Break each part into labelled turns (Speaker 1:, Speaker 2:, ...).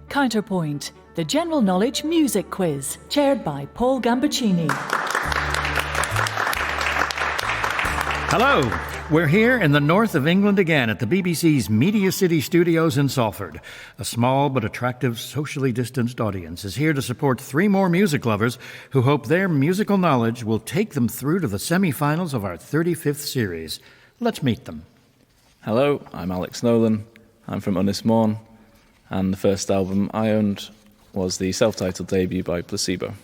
Speaker 1: Counterpoint, the general knowledge music quiz, chaired by Paul Gambaccini.
Speaker 2: Hello, we're here in the north of England again at the BBC's Media City Studios in Salford. A small but attractive, socially distanced audience is here to support three more music lovers who hope their musical knowledge will take them through to the semi-finals of our 35th series. Let's meet them.
Speaker 3: Hello, I'm Alex Nolan. I'm from Ynys Mon, and the first album I owned was the self-titled debut by Placebo.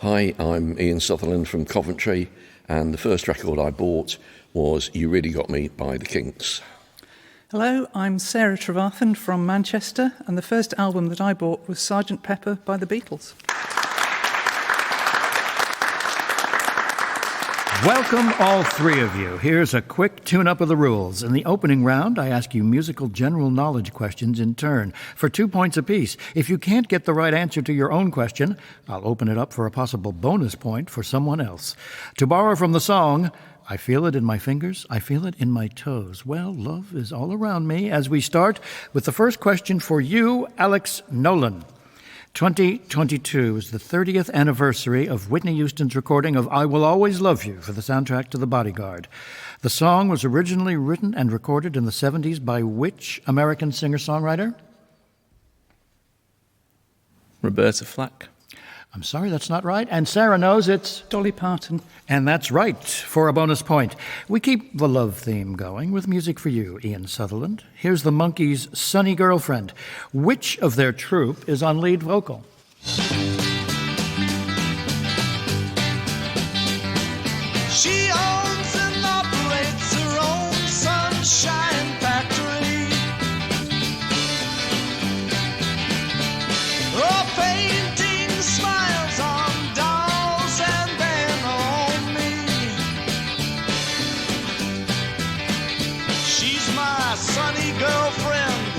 Speaker 4: Hi, I'm Ian Sutherland from Coventry, and the first record I bought was You Really Got Me by the Kinks.
Speaker 5: Hello, I'm Sarah TREVARTHAN from Manchester, and the first album that I bought was Sgt. Pepper by the Beatles.
Speaker 2: Welcome, all three of you. Here's a quick tune-up of the rules. In the opening round, I ask you musical general knowledge questions in turn for 2 points apiece. If you can't get the right answer to your own question, I'll open it up for a possible bonus point for someone else. To borrow from the song, I feel it in my fingers, I feel it in my toes. Well, love is all around me as we start with the first question for you, Alex Nolan. 2022 is the 30th anniversary of Whitney Houston's recording of I Will Always Love You for the soundtrack to The Bodyguard. The song was originally written and recorded in the 70s by which American singer-songwriter?
Speaker 3: Roberta Flack.
Speaker 2: I'm sorry, that's not right. And Sarah knows it's
Speaker 5: Dolly Parton.
Speaker 2: And that's right, for a bonus point. We keep the love theme going with music for you, Ian Sutherland. Here's the Monkees' Sunny Girlfriend. Which of their troupe is on lead vocal?
Speaker 6: She owns and operates her own sunshine factory. Oh, painting smiles on dolls and then on me. She's my sunny girlfriend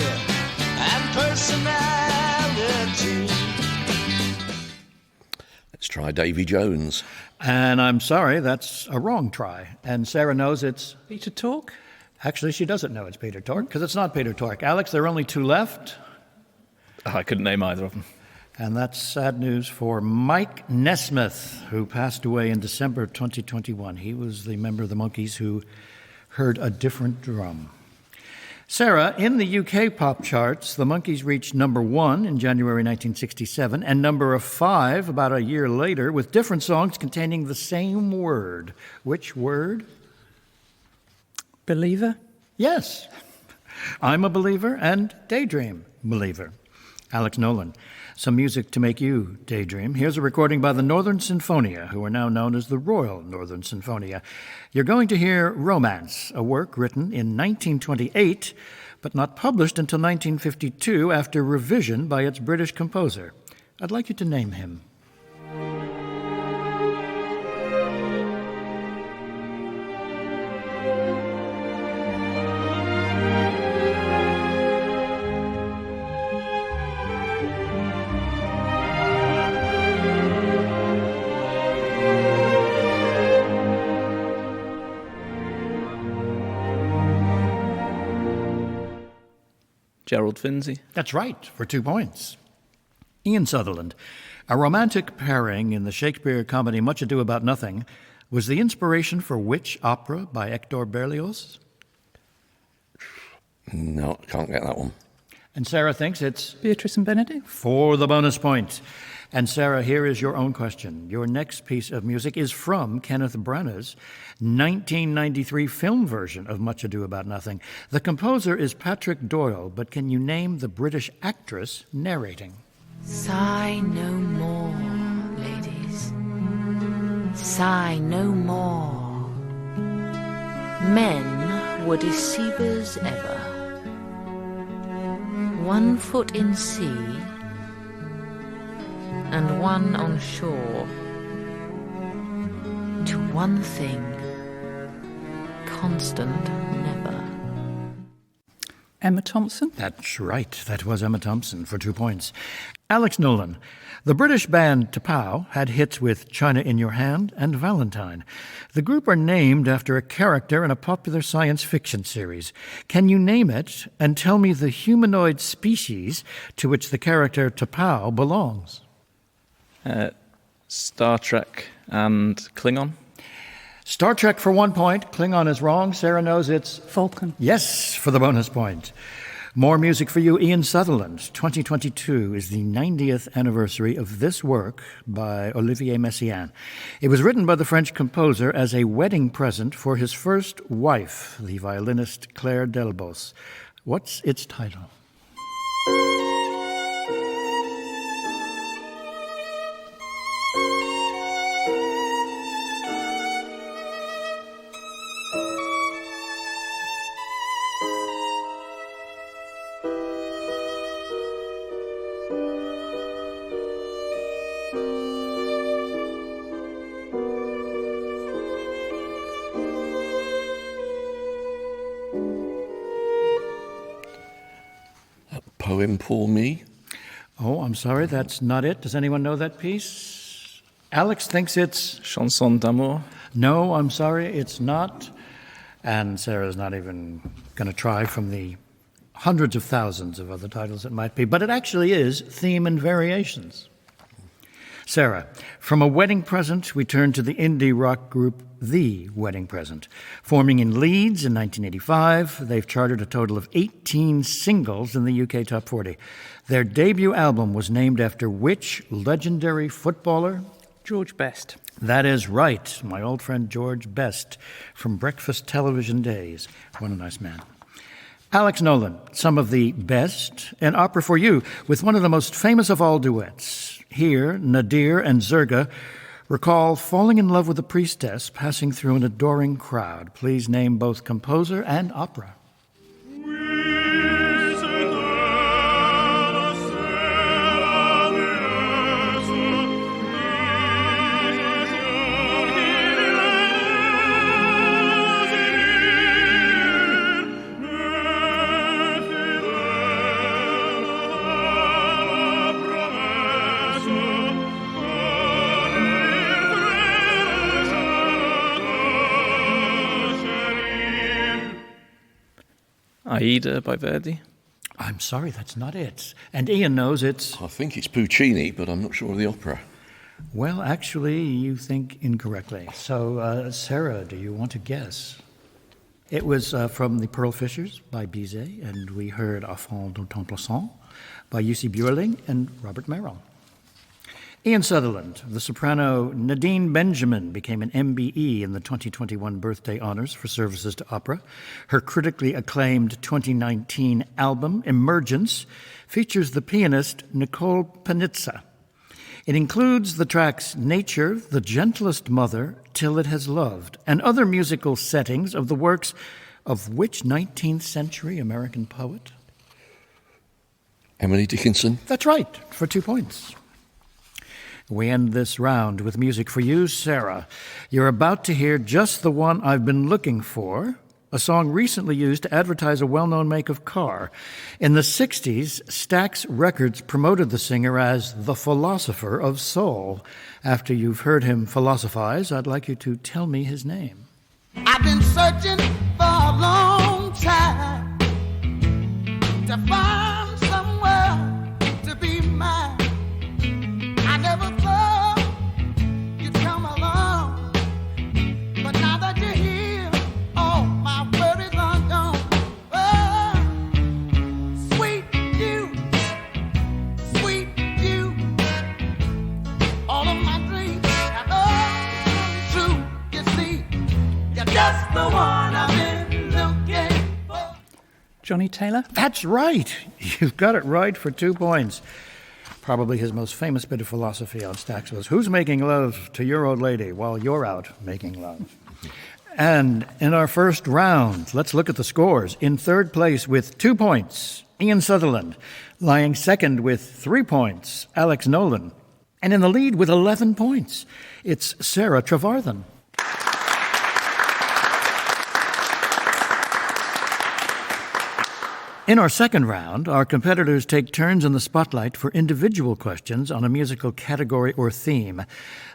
Speaker 6: and personality.
Speaker 4: Let's try Davy Jones.
Speaker 2: And I'm sorry, that's a wrong try. And Sarah knows it's...
Speaker 5: Peter Tork.
Speaker 2: Actually, she doesn't know it's Peter Tork, because it's not Peter Tork. Alex, there are only two left.
Speaker 3: Oh, I couldn't name either of them.
Speaker 2: And that's sad news for Mike Nesmith, who passed away in December 2021. He was the member of the Monkees who heard a different drum. Sarah, in the UK pop charts, the Monkees reached number 1 in January 1967 and number 5 about a year later with different songs containing the same word. Which word?
Speaker 5: Believer.
Speaker 2: Yes. I'm a Believer and Daydream Believer. Alex Nolan. Some music to make you daydream. Here's a recording by the Northern Sinfonia, who are now known as the Royal Northern Sinfonia. You're going to hear Romance, a work written in 1928, but not published until 1952 after revision by its British composer. I'd like you to name him.
Speaker 3: Gerald Finzi.
Speaker 2: That's right, for 2 points. Ian Sutherland. A romantic pairing in the Shakespeare comedy Much Ado About Nothing was the inspiration for which opera by Hector Berlioz?
Speaker 4: No, can't get that one.
Speaker 2: And Sarah thinks it's
Speaker 5: Beatrice and Benedict.
Speaker 2: for the bonus point. And Sarah, here is your own question. Your next piece of music is from Kenneth Branagh's 1993 film version of Much Ado About Nothing. The composer is Patrick Doyle, but can you name the British actress narrating?
Speaker 7: Sigh no more, ladies. Sigh no more. Men were deceivers ever. 1 foot in sea and 1 on shore. To one thing, constant never.
Speaker 5: Emma Thompson.
Speaker 2: That's right. That was Emma Thompson for 2 points. Alex Nolan. The British band T'Pau had hits with China in Your Hand and Valentine. The group are named after a character in a popular science fiction series. Can you name it and tell me the humanoid species to which the character T'Pau belongs?
Speaker 3: Star Trek and Klingon.
Speaker 2: Star Trek for 1 point. Klingon is wrong. Sarah knows it's
Speaker 5: Falcon.
Speaker 2: yes for the bonus point. More music for you, Ian Sutherland. 2022 is the 90th anniversary of this work by Olivier Messiaen. It was written by the French composer as a wedding present for his first wife, the violinist Claire Delbos. What's its title?
Speaker 4: Poem pour me.
Speaker 2: Oh, I'm sorry, that's not it. Does anyone know that piece? Alex thinks it's...
Speaker 3: Chanson d'amour.
Speaker 2: No, I'm sorry, it's not. And Sarah's not even going to try from the hundreds of thousands of other titles it might be. But it actually is Theme and Variations. Sarah, from a wedding present, we turn to the indie rock group The Wedding Present. Forming in Leeds in 1985, they've charted a total of 18 singles in the UK Top 40. Their debut album was named after which legendary footballer?
Speaker 5: George Best.
Speaker 2: That is right, my old friend George Best from Breakfast Television days. What a nice man. Alex Nolan, some of the best in opera for you, with one of the most famous of all duets. Here, Nadir and Zerga recall falling in love with a priestess passing through an adoring crowd. Please name both composer and opera.
Speaker 3: Aida by Verdi.
Speaker 2: I'm sorry, that's not it. And Ian knows it's...
Speaker 4: I think it's Puccini, but I'm not sure of the opera.
Speaker 2: Well, actually, you think incorrectly. So, Sarah, do you want to guess? It was from The Pearl Fishers by Bizet, and we heard Enfant d'un temps passant by Jussi Björling and Robert Merrill. Ian Sutherland, the soprano Nadine Benjamin, became an MBE in the 2021 birthday honors for services to opera. Her critically acclaimed 2019 album, Emergence, features the pianist Nicole Panizza. It includes the tracks Nature, The Gentlest Mother, Till It Has Loved, and other musical settings of the works of which 19th century American poet?
Speaker 4: Emily Dickinson.
Speaker 2: That's right, for 2 points. We end this round with music for you, Sarah. You're about to hear just the one I've been looking for, a song recently used to advertise a well-known make of car. In the 60s, Stax Records promoted the singer as the philosopher of soul. After you've heard him philosophize, I'd like you to tell me his name.
Speaker 6: I've been searching for a long time to find somewhere to be mine. I never thought you'd come along, but now that you're here, all my worries are gone. Oh, sweet you, all of my dreams have come true. You see, you're just the one I've been looking for.
Speaker 5: Johnny Taylor.
Speaker 2: That's right. You've got it right for 2 points. Probably his most famous bit of philosophy on Stax was, who's making love to your old lady while you're out making love? And in our first round, let's look at the scores. In third place with 2 points, Ian Sutherland. Lying second with 3 points, Alex Nolan. And in the lead with 11 points, it's Sarah Trevarthan. In our second round, our competitors take turns in the spotlight for individual questions on a musical category or theme.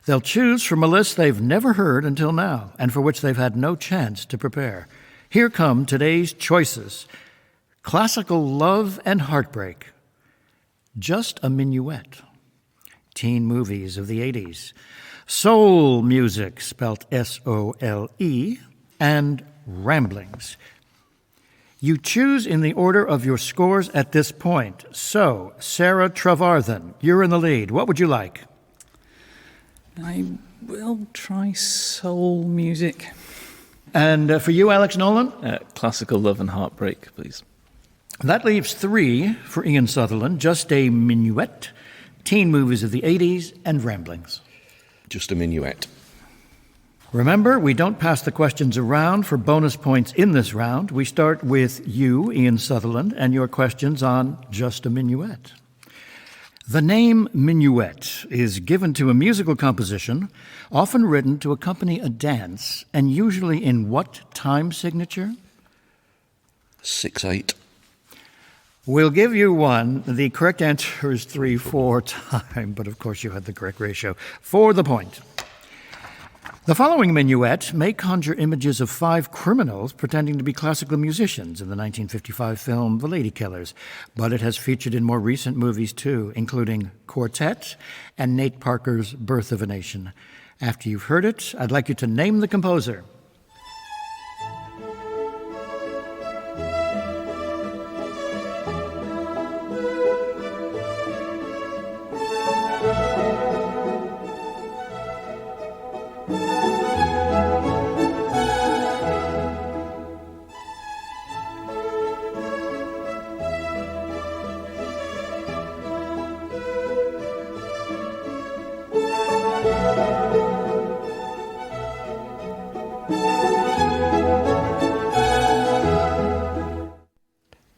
Speaker 2: They'll choose from a list they've never heard until now, and for which they've had no chance to prepare. Here come today's choices. Classical Love and Heartbreak, Just a Minuet, teen movies of the 80s, soul music, spelt S-O-L-E, and ramblings. You choose in the order of your scores at this point. So, Sarah Trevarthan, you're in the lead. What would you like?
Speaker 5: I will try soul music.
Speaker 2: And for you, Alex Nolan?
Speaker 3: Classical Love and Heartbreak, please.
Speaker 2: That leaves 3 for Ian Sutherland, Just a Minuet, teen movies of the 80s, and ramblings.
Speaker 4: Just a minuet.
Speaker 2: Remember, we don't pass the questions around for bonus points in this round. We start with you, Ian Sutherland, and your questions on Just a Minuet. The name minuet is given to a musical composition, often written to accompany a dance, and usually in what time signature?
Speaker 4: 6/8.
Speaker 2: We'll give you one. The correct answer is 3/4 time, but of course you had the correct ratio. For the point. The following minuet may conjure images of 5 criminals pretending to be classical musicians in the 1955 film The Ladykillers, but it has featured in more recent movies too, including Quartet and Nate Parker's Birth of a Nation. After you've heard it, I'd like you to name the composer.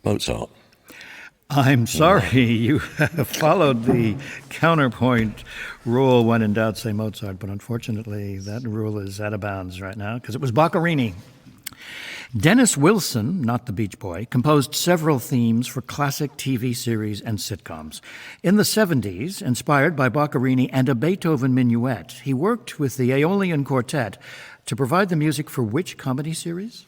Speaker 4: Mozart.
Speaker 2: I'm sorry, you followed the counterpoint rule. When in doubt, say Mozart, but unfortunately that rule is out of bounds right now because it was Boccherini. Dennis Wilson, not the Beach Boy, composed several themes for classic TV series and sitcoms. In the 70s, inspired by Boccherini and a Beethoven minuet, he worked with the Aeolian Quartet to provide the music for which comedy series?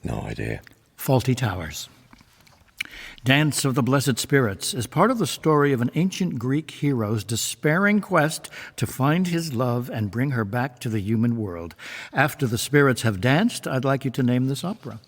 Speaker 4: No idea.
Speaker 2: Fawlty Towers. Dance of the Blessed Spirits is part of the story of an ancient Greek hero's despairing quest to find his love and bring her back to the human world. After the spirits have danced, I'd like you to name this opera.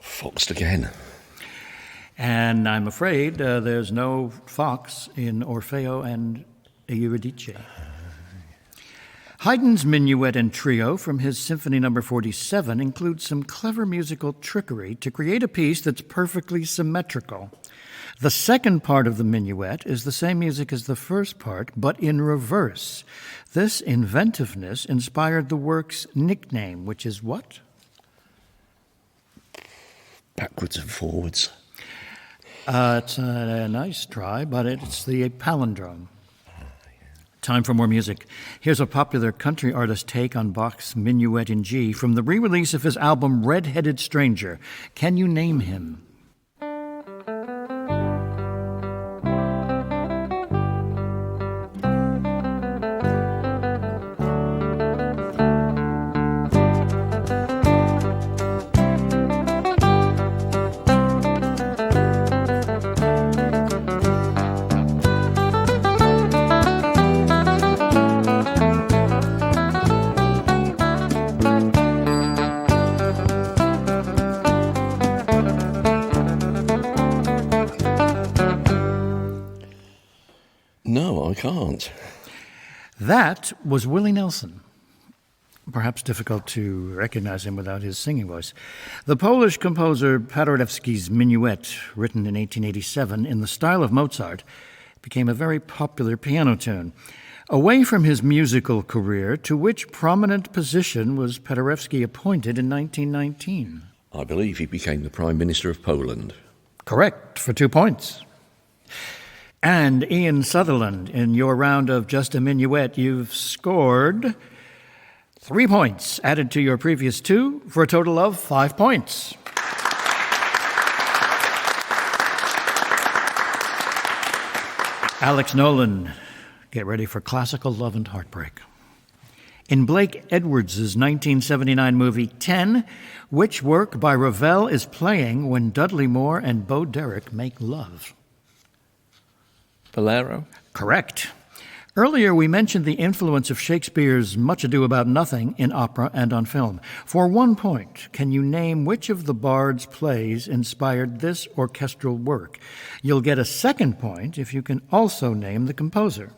Speaker 4: Foxed again.
Speaker 2: And I'm afraid there's no fox in Orfeo and Eurydice. Haydn's Minuet and Trio from his Symphony No. 47 includes some clever musical trickery to create a piece that's perfectly symmetrical. The second part of the minuet is the same music as the first part, but in reverse. This inventiveness inspired the work's nickname, which is what?
Speaker 4: Backwards and forwards.
Speaker 2: It's a nice try, but it's the palindrome. Time for more music. Here's a popular country artist take on Bach's Minuet in G from the re-release of his album Red-Headed Stranger. Can you name him?
Speaker 4: No, I can't.
Speaker 2: That was Willie Nelson. Perhaps difficult to recognize him without his singing voice. The Polish composer Paderewski's Minuet, written in 1887 in the style of Mozart, became a very popular piano tune. Away from his musical career, to which prominent position was Paderewski appointed in 1919?
Speaker 4: I believe he became the Prime Minister of Poland.
Speaker 2: Correct, for 2 points. And Ian Sutherland, in your round of Just a Minuet, you've scored 3 points, added to your previous 2, for a total of 5 points. Alex Nolan, get ready for classical love and heartbreak. In Blake Edwards' 1979 movie 10, which work by Ravel is playing when Dudley Moore and Bo Derek make love?
Speaker 3: Bolero.
Speaker 2: Correct. Earlier, we mentioned the influence of Shakespeare's Much Ado About Nothing in opera and on film. For 1 point, can you name which of the Bard's plays inspired this orchestral work? You'll get a 2nd point if you can also name the composer.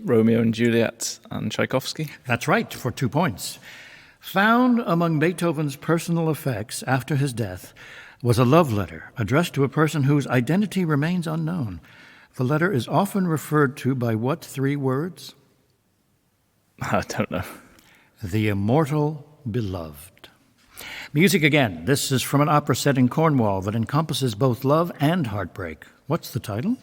Speaker 3: Romeo and Juliet and Tchaikovsky.
Speaker 2: That's right, for 2 points. Found among Beethoven's personal effects after his death was a love letter addressed to a person whose identity remains unknown. The letter is often referred to by what 3 words?
Speaker 3: I don't know.
Speaker 2: The Immortal Beloved. Music again. This is from an opera set in Cornwall that encompasses both love and heartbreak. What's the title?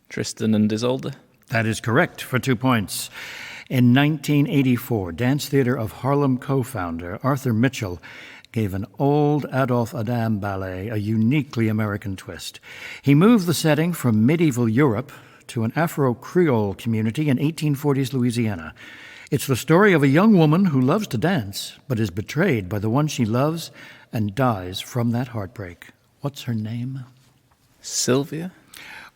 Speaker 3: Tristan and Isolde.
Speaker 2: That is correct, for 2 points. In 1984, Dance Theater of Harlem co-founder Arthur Mitchell gave an old Adolphe Adam ballet a uniquely American twist. He moved the setting from medieval Europe to an Afro-Creole community in 1840s Louisiana. It's the story of a young woman who loves to dance, but is betrayed by the one she loves and dies from that heartbreak. What's her name?
Speaker 3: Sylvia.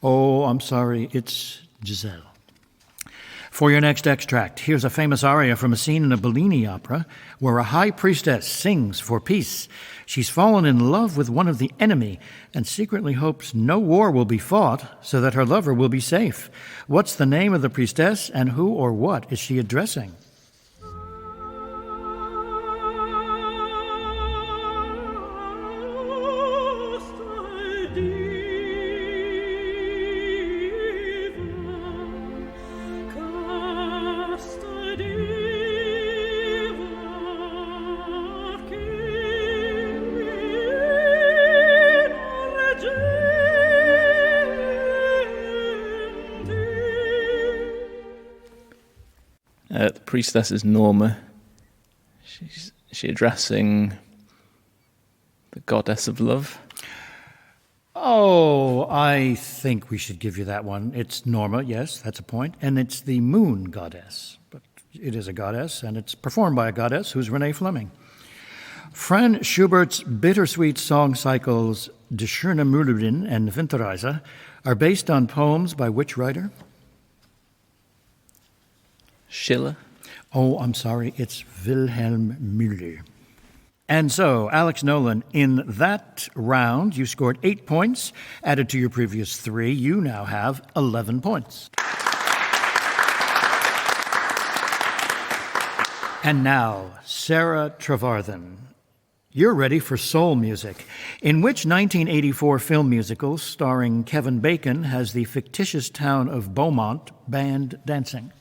Speaker 2: Oh, I'm sorry, it's Giselle. For your next extract, here's a famous aria from a scene in a Bellini opera where a high priestess sings for peace. She's fallen in love with one of the enemy and secretly hopes no war will be fought so that her lover will be safe. What's the name of the priestess and who or what is she addressing?
Speaker 3: The priestess is Norma. Is she addressing the goddess of love?
Speaker 2: Oh, I think we should give you that one. It's Norma, yes, that's a point. And it's the moon goddess. But it is a goddess, and it's performed by a goddess who's Renee Fleming. Franz Schubert's bittersweet song cycles Die schöne Müllerin and Winterreise are based on poems by which writer?
Speaker 3: Schiller.
Speaker 2: Oh, I'm sorry, it's Wilhelm Müller. And so, Alex Nolan, in that round, you scored 8 points. Added to your previous 3, you now have 11 points. And now, Sarah Trevarthan. You're ready for soul music. In which 1984 film musical starring Kevin Bacon has the fictitious town of Beaumont banned dancing?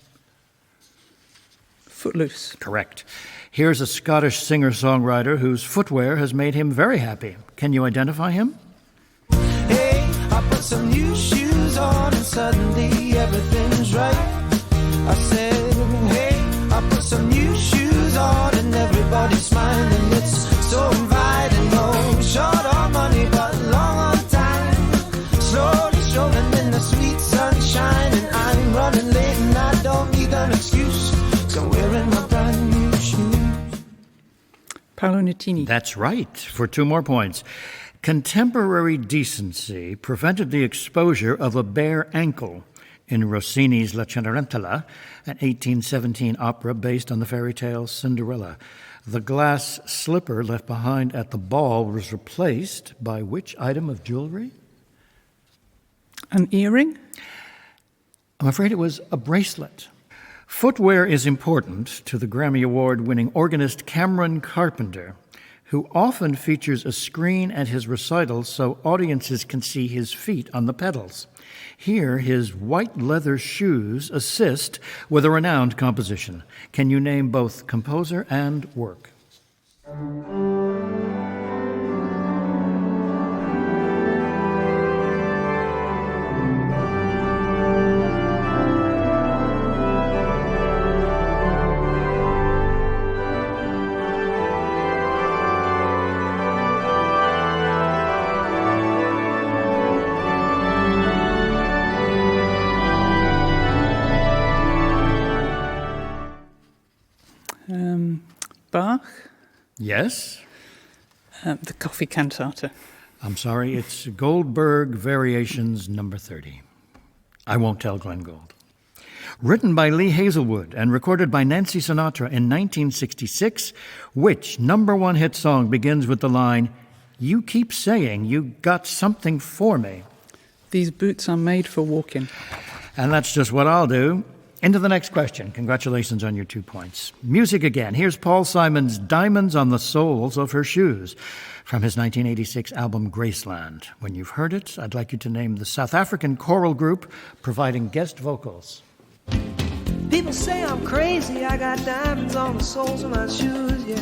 Speaker 5: Footloose.
Speaker 2: Correct. Here's a Scottish singer-songwriter whose footwear has made him very happy. Can you identify him?
Speaker 6: Hey, I put some new shoes on and suddenly everything's right. I said, hey, I put some new shoes on and everybody's smiling. It's so inviting. No, short on money but long on time. Slowly strolling in the sweet sunshine, and I'm running late and I don't need an excuse, 'cause I'm wearing my brand new shoes.
Speaker 5: Paolo Nutini.
Speaker 2: That's right, for 2 more points. Contemporary decency prevented the exposure of a bare ankle in Rossini's La Cenerentola, an 1817 opera based on the fairy tale Cinderella. The glass slipper left behind at the ball was replaced by which item of jewelry?
Speaker 5: An earring?
Speaker 2: I'm afraid it was a bracelet. Footwear is important to the Grammy Award-winning organist Cameron Carpenter, who often features a screen at his recitals so audiences can see his feet on the pedals. Here, his white leather shoes assist with a renowned composition. Can you name both composer and work?
Speaker 5: Bach?
Speaker 2: Yes?
Speaker 5: The Coffee Cantata.
Speaker 2: I'm sorry, it's Goldberg Variations number 30. I won't tell Glenn Gould. Written by Lee Hazelwood and recorded by Nancy Sinatra in 1966, which #1 hit song begins with the line, "You keep saying you got something for me"?
Speaker 5: These boots are made for walking.
Speaker 2: And that's just what I'll do. Into the next question. Congratulations on your 2 points. Music again. Here's Paul Simon's Diamonds on the Soles of Her Shoes from his 1986 album Graceland. When you've heard it, I'd like you to name the South African choral group providing guest vocals.
Speaker 6: People say I'm crazy, I got diamonds on the soles of my shoes, yeah.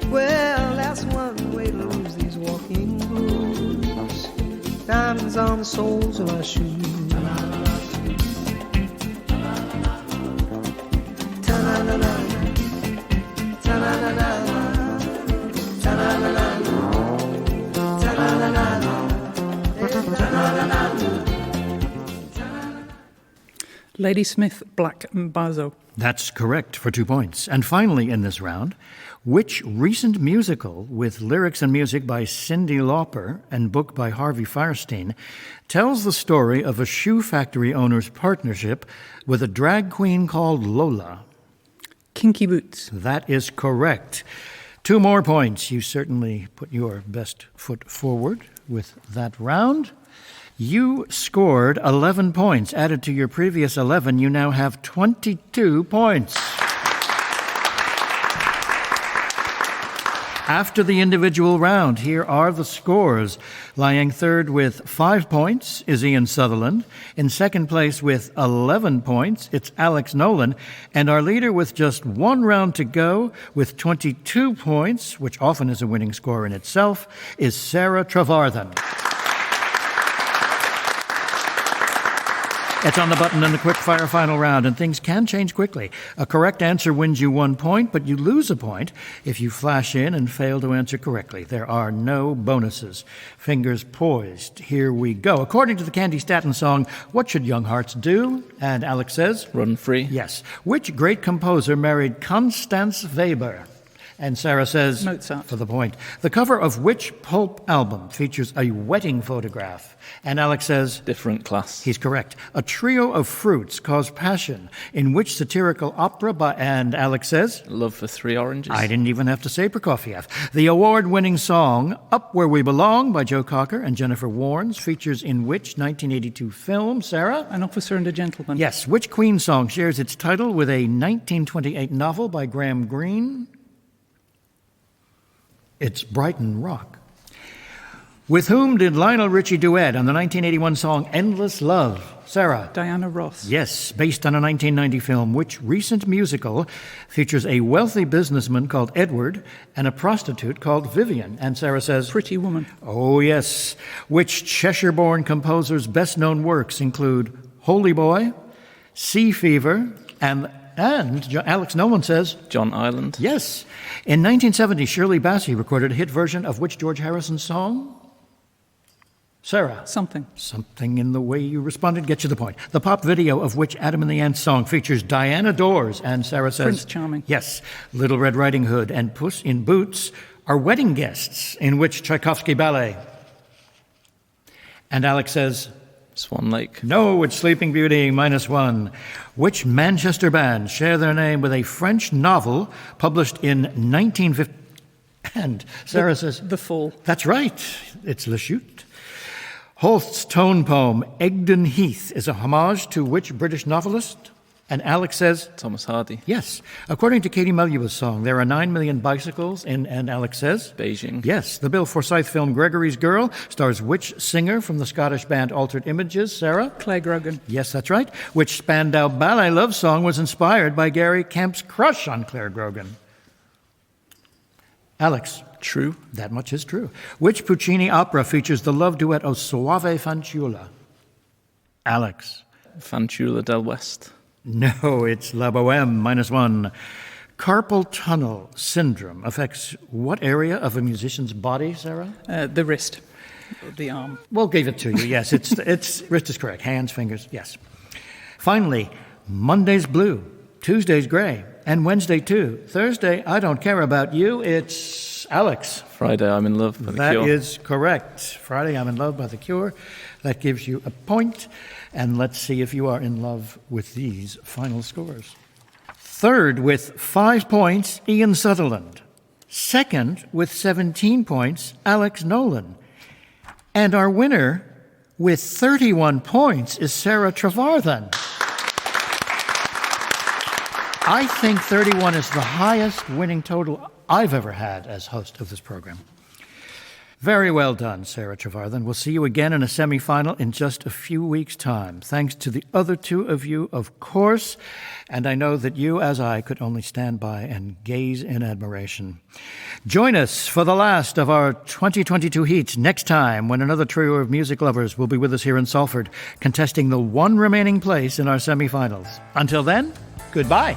Speaker 6: Well, that's one way to lose these walking blues. Diamonds on the soles of my shoes.
Speaker 5: Ladysmith Black Mbazo.
Speaker 2: That's correct for 2 points. And finally in this round, which recent musical with lyrics and music by Cyndi Lauper and book by Harvey Fierstein tells the story of a shoe factory owner's partnership with a drag queen called Lola?
Speaker 5: Kinky Boots.
Speaker 2: That is correct. 2 more points. You certainly put your best foot forward with that round. You scored 11 points. Added to your previous 11, you now have 22 points. After the individual round, here are the scores. Lying third with 5 points is Ian Sutherland. In second place with 11 points, it's Alex Nolan. And our leader with just 1 round to go with 22 points, which often is a winning score in itself, is Sarah Trevarthan. It's on the button in the quick-fire final round, and things can change quickly. A correct answer wins you 1 point, but you lose a point if you flash in and fail to answer correctly. There are no bonuses. Fingers poised. Here we go. According to the Candy Staton song, what should young hearts do? And Alex says?
Speaker 3: Run free.
Speaker 2: Yes. Which great composer married Constance Weber? And Sarah says?
Speaker 5: Mozart.
Speaker 2: For the point. The cover of which pulp album features a wedding photograph? And Alex says?
Speaker 3: Different class.
Speaker 2: He's correct. A trio of fruits cause passion. In which satirical opera and Alex says?
Speaker 3: Love for 3 Oranges.
Speaker 2: I didn't even have to say Prokofiev. The award-winning song Up Where We Belong by Joe Cocker and Jennifer Warnes features in which 1982 film, Sarah?
Speaker 5: An Officer and a Gentleman.
Speaker 2: Yes. Which Queen song shares its title with a 1928 novel by Graham Greene? It's Brighton Rock. With whom did Lionel Richie duet on the 1981 song Endless Love? Sarah.
Speaker 5: Diana Ross.
Speaker 2: Yes, based on a 1990 film. Which recent musical features a wealthy businessman called Edward and a prostitute called Vivian? And Sarah says...
Speaker 5: Pretty Woman.
Speaker 2: Oh, yes. Which Cheshire-born composer's best-known works include Holy Boy, Sea Fever, and Alex Nolan says...
Speaker 3: John Ireland.
Speaker 2: Yes. In 1970, Shirley Bassey recorded a hit version of which George Harrison song? Sarah.
Speaker 5: Something.
Speaker 2: Something in the way you responded gets you the point. The pop video of which Adam and the Ants song features Diana Dors, and Sarah says...
Speaker 5: Prince Charming.
Speaker 2: Yes. Little Red Riding Hood and Puss in Boots are wedding guests in which Tchaikovsky ballet? And Alex says...
Speaker 3: Swan Lake.
Speaker 2: No, it's Sleeping Beauty, -1. Which Manchester band share their name with a French novel published in 1950? And Sarah says...
Speaker 5: The Fall.
Speaker 2: That's right. It's Le Chute. Holst's tone poem, Egdon Heath, is a homage to which British novelist? And Alex says...
Speaker 3: Thomas Hardy.
Speaker 2: Yes. According to Katie Mellua's song, there are 9 million bicycles in... And Alex says...
Speaker 3: Beijing.
Speaker 2: Yes. The Bill Forsyth film Gregory's Girl stars which singer from the Scottish band Altered Images? Sarah?
Speaker 5: Claire Grogan.
Speaker 2: Yes, that's right. Which Spandau Ballet love song was inspired by Gary Kemp's crush on Claire Grogan? Alex?
Speaker 3: True.
Speaker 2: That much is true. Which Puccini opera features the love duet O Soave Fanciulla? Alex?
Speaker 3: Fanciulla del West.
Speaker 2: No, it's La Boheme, -1. Carpal tunnel syndrome affects what area of a musician's body, Sarah?
Speaker 5: The wrist. The arm.
Speaker 2: We'll give it to you, yes. It's wrist is correct. Hands, fingers, yes. Finally, Monday's blue, Tuesday's gray, and Wednesday too. Thursday, I don't care about you, it's Alex.
Speaker 3: Friday, I'm in love by The Cure.
Speaker 2: That is correct. Friday, I'm in love by The Cure. That gives you a point. And let's see if you are in love with these final scores. Third with 5 points, Ian Sutherland. Second with 17 points, Alex Nolan. And our winner with 31 points is Sarah Trevarthan. I think 31 is the highest winning total I've ever had as host of this program. Very well done, Sarah Trevarthan. We'll see you again in a semifinal in just a few weeks' time. Thanks to the other two of you, of course. And I know that you, as I, could only stand by and gaze in admiration. Join us for the last of our 2022 heats next time when another trio of music lovers will be with us here in Salford, contesting the one remaining place in our semifinals. Until then, goodbye.